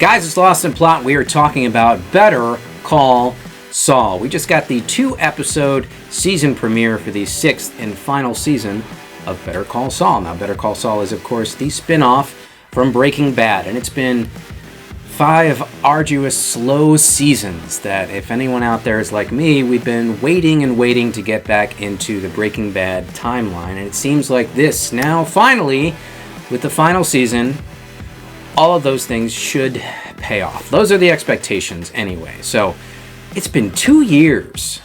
Guys, it's Lost in Plot. We are talking about Better Call Saul. We just got the 2-episode season premiere for the 6th and final season of Better Call Saul. Now, Better Call Saul is, of course, the spin-off from Breaking Bad, and it's been 5 arduous, slow seasons that, if anyone out there is like me, we've been waiting and waiting to get back into the Breaking Bad timeline, and it seems like this now, finally, with the final season, all of those things should pay off. Those are the expectations anyway. So it's been 2 years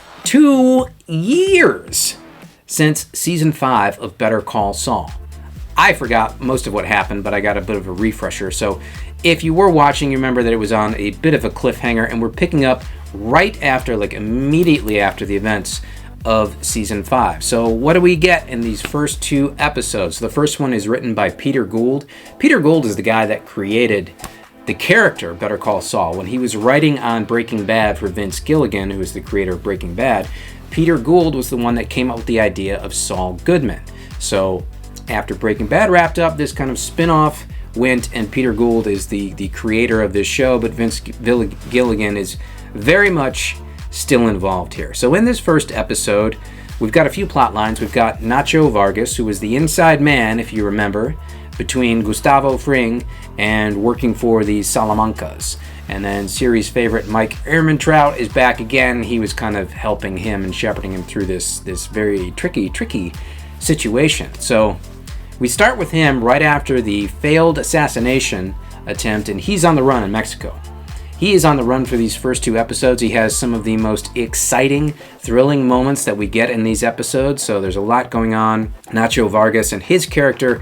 since season 5 of Better Call Saul. I forgot most of what happened, but I got a bit of a refresher. So if you were watching, you remember that it was on a bit of a cliffhanger, and we're picking up right after, like immediately after the events of season 5. So what do we get in these first 2 episodes? The first one is written by Peter Gould. Peter Gould is the guy that created the character Better Call Saul. When he was writing on Breaking Bad for Vince Gilligan, who is the creator of Breaking Bad, Peter Gould was the one that came up with the idea of Saul Goodman. So after Breaking Bad wrapped up, this kind of spin-off went, and Peter Gould is the creator of this show, but Vince Gilligan is very much still involved here. So in this first episode, we've got a few plot lines. We've got Nacho Vargas, who was the inside man, if you remember, between Gustavo Fring and working for the Salamancas. And then series favorite Mike Ehrmantraut is back again. He was kind of helping him and shepherding him through this very tricky situation. So we start with him right after the failed assassination attempt, and he's on the run in Mexico. He is on the run for these first 2 episodes. He has some of the most exciting, thrilling moments that we get in these episodes, so there's a lot going on. Nacho Vargas and his character,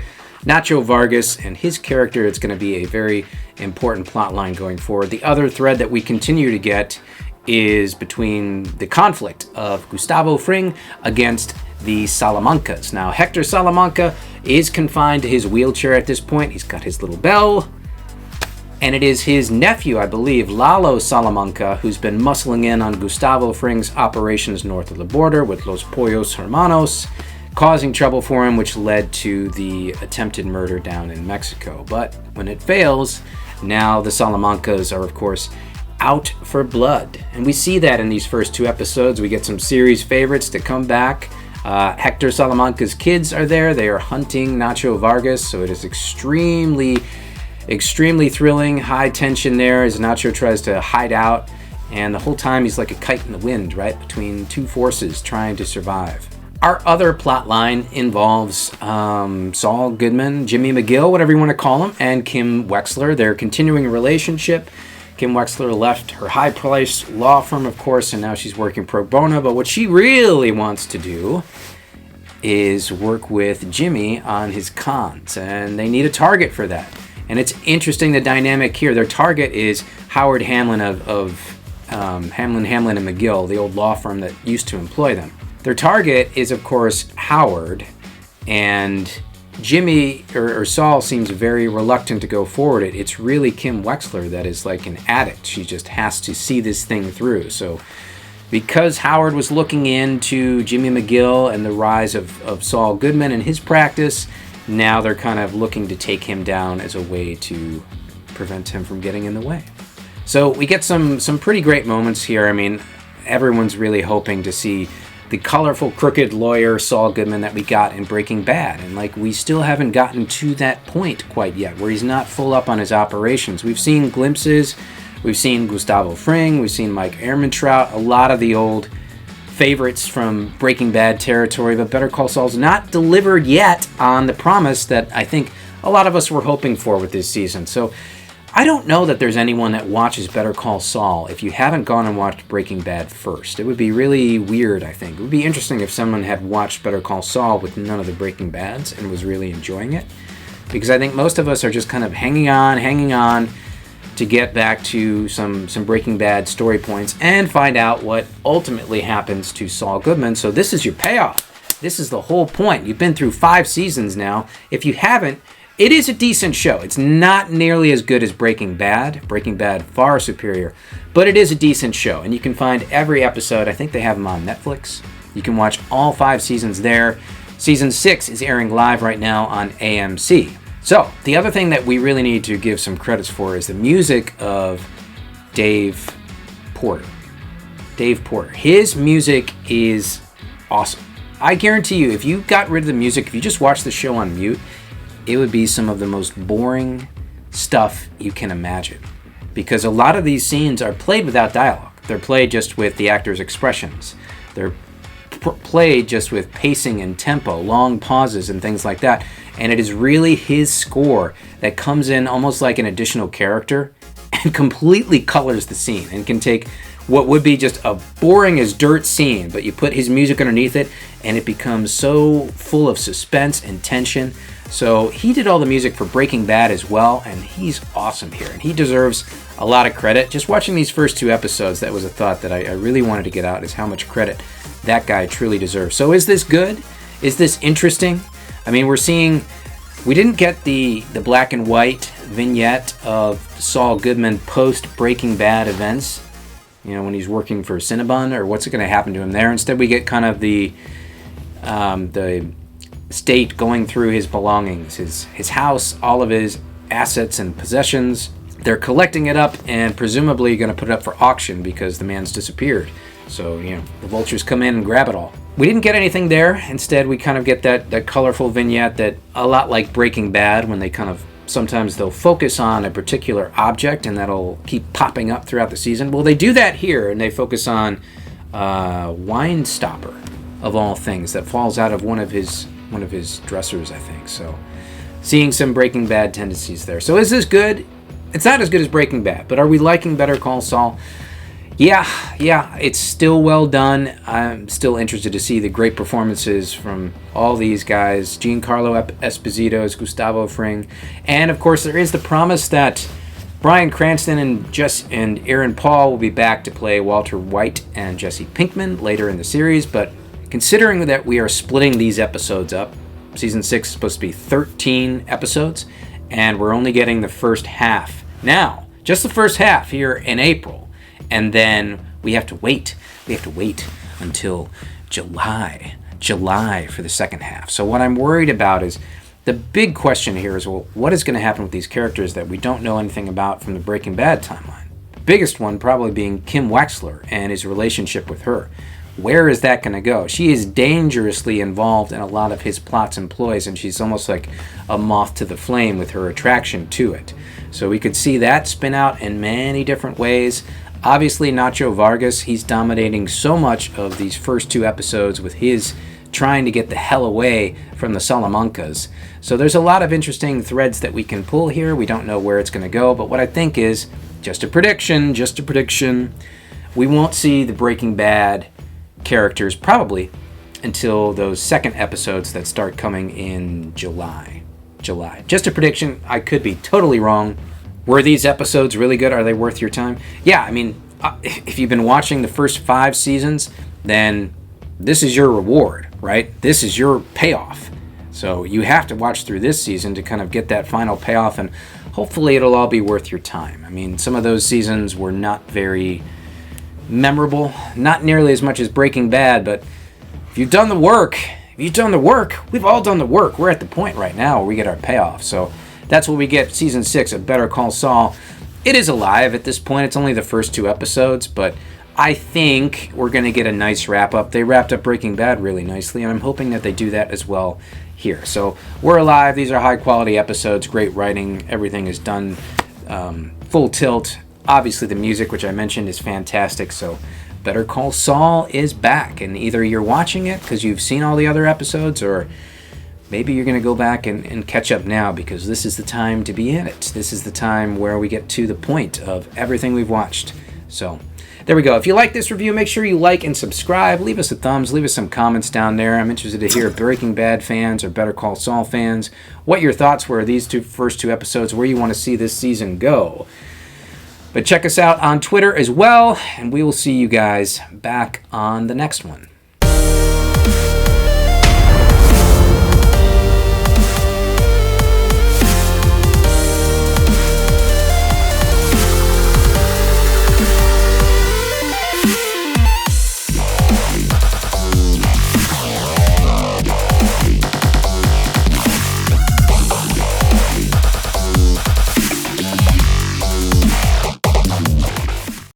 it's going to be a very important plot line going forward. The other thread that we continue to get is between the conflict of Gustavo Fring against the Salamancas. Now, Hector Salamanca is confined to his wheelchair at this point. He's got his little bell. And it is his nephew, I believe, Lalo Salamanca, who's been muscling in on Gustavo Fring's operations north of the border with Los Pollos Hermanos, causing trouble for him, which led to the attempted murder down in Mexico. But when it fails, now the Salamancas are, of course, out for blood. And we see that in these first 2 episodes. We get some series favorites to come back. Hector Salamanca's kids are there. They are hunting Nacho Vargas, so it is extremely thrilling, high tension there as Nacho tries to hide out, and the whole time he's like a kite in the wind, right, between 2 forces trying to survive. Our other plot line involves Saul Goodman, Jimmy McGill, whatever you want to call him, and Kim Wexler. Their continuing relationship. Kim Wexler left her high-priced law firm, of course, and now she's working pro bono, but what she really wants to do is work with Jimmy on his cons, and they need a target for that. And it's interesting, the dynamic here. Their target is Howard Hamlin of Hamlin and McGill, the old law firm that used to employ them. Their target is, of course, Howard, and Jimmy, or Saul, seems very reluctant to go forward. It's really Kim Wexler that is like an addict. She just has to see this thing through. So because Howard was looking into Jimmy McGill and the rise of Saul Goodman and his practice, now they're kind of looking to take him down as a way to prevent him from getting in the way. So we get some pretty great moments here. I mean, everyone's really hoping to see the colorful, crooked lawyer Saul Goodman that we got in Breaking Bad. And like, we still haven't gotten to that point quite yet, where he's not full up on his operations. We've seen glimpses. We've seen Gustavo Fring. We've seen Mike Ehrmantraut, a lot of the old favorites from Breaking Bad territory, but Better Call Saul's not delivered yet on the promise that I think a lot of us were hoping for with this season. So I don't know that there's anyone that watches Better Call Saul if you haven't gone and watched Breaking Bad first. It would be really weird, I think. It would be interesting if someone had watched Better Call Saul with none of the Breaking Bads and was really enjoying it, because I think most of us are just kind of hanging on to get back to some Breaking Bad story points and find out what ultimately happens to Saul Goodman. So this is your payoff. This is the whole point. You've been through 5 seasons now. If you haven't, it is a decent show. It's not nearly as good as Breaking Bad. Breaking Bad far superior, but it is a decent show, and you can find every episode. I think they have them on Netflix. You can watch all 5 seasons there. Season 6 is airing live right now on AMC. So, the other thing that we really need to give some credits for is the music of Dave Porter. Dave Porter. His music is awesome. I guarantee you, if you got rid of the music, if you just watched the show on mute, it would be some of the most boring stuff you can imagine. Because a lot of these scenes are played without dialogue. They're played just with the actors' expressions. They're played just with pacing and tempo, long pauses and things like that. And it is really his score that comes in almost like an additional character and completely colors the scene and can take what would be just a boring as dirt scene, but you put his music underneath it and it becomes so full of suspense and tension. So he did all the music for Breaking Bad as well, and he's awesome here, and he deserves a lot of credit. Just watching these first 2 episodes, that was a thought that I really wanted to get out, is how much credit that guy truly deserves. So is this good? Is this interesting? I mean, we didn't get the black and white vignette of Saul Goodman post Breaking Bad events, you know, when he's working for Cinnabon, or what's going to happen to him there. Instead, we get kind of the state going through his belongings, his house, all of his assets and possessions. They're collecting it up and presumably going to put it up for auction because the man's disappeared. So, you know, the vultures come in and grab it all. We didn't get anything there. Instead, we kind of get that colorful vignette that, a lot like Breaking Bad, when they kind of, sometimes they'll focus on a particular object and that'll keep popping up throughout the season. Well, they do that here, and they focus on wine stopper, of all things, that falls out of one of his dressers, I think. So, seeing some Breaking Bad tendencies there. So, is this good? It's not as good as Breaking Bad, but are we liking Better Call Saul? Yeah, it's still well done. I'm still interested to see the great performances from all these guys. Giancarlo Esposito as Gustavo Fring. And, of course, there is the promise that Bryan Cranston and Aaron Paul will be back to play Walter White and Jesse Pinkman later in the series. But considering that we are splitting these episodes up, Season 6 is supposed to be 13 episodes, and we're only getting the first half. Now, just the first half here in April. And then we have to wait. We have to wait until July for the second half. So what I'm worried about is, the big question here is, well, what is going to happen with these characters that we don't know anything about from the Breaking Bad timeline? The biggest one probably being Kim Wexler and his relationship with her. Where is that going to go? She is dangerously involved in a lot of his plots and ploys, and she's almost like a moth to the flame with her attraction to it. So we could see that spin out in many different ways. Obviously, Nacho Vargas, he's dominating so much of these first 2 episodes with his trying to get the hell away from the Salamancas. So there's a lot of interesting threads that we can pull here. We don't know where it's going to go, but what I think is, just a prediction, we won't see the Breaking Bad characters probably until those second episodes that start coming in July. Just a prediction. I could be totally wrong. Were these episodes really good? Are they worth your time? Yeah, I mean, if you've been watching the first 5 seasons, then this is your reward, right? This is your payoff. So you have to watch through this season to kind of get that final payoff, and hopefully it'll all be worth your time. I mean, some of those seasons were not very memorable, not nearly as much as Breaking Bad, but if you've done the work, we've all done the work. We're at the point right now where we get our payoff. So that's what we get. Season 6 of Better Call Saul. It is alive at this point. It's only the first 2 episodes, but I think we're going to get a nice wrap-up. They wrapped up Breaking Bad really nicely, and I'm hoping that they do that as well here. So we're alive. These are high-quality episodes, great writing. Everything is done full tilt. Obviously, the music, which I mentioned, is fantastic. So Better Call Saul is back, and either you're watching it because you've seen all the other episodes, or maybe you're going to go back and catch up now, because this is the time to be in it. This is the time where we get to the point of everything we've watched. So there we go. If you like this review, make sure you like and subscribe. Leave us a thumbs. Leave us some comments down there. I'm interested to hear Breaking Bad fans or Better Call Saul fans, what your thoughts were of these first two episodes, where you want to see this season go. But check us out on Twitter as well, and we will see you guys back on the next one.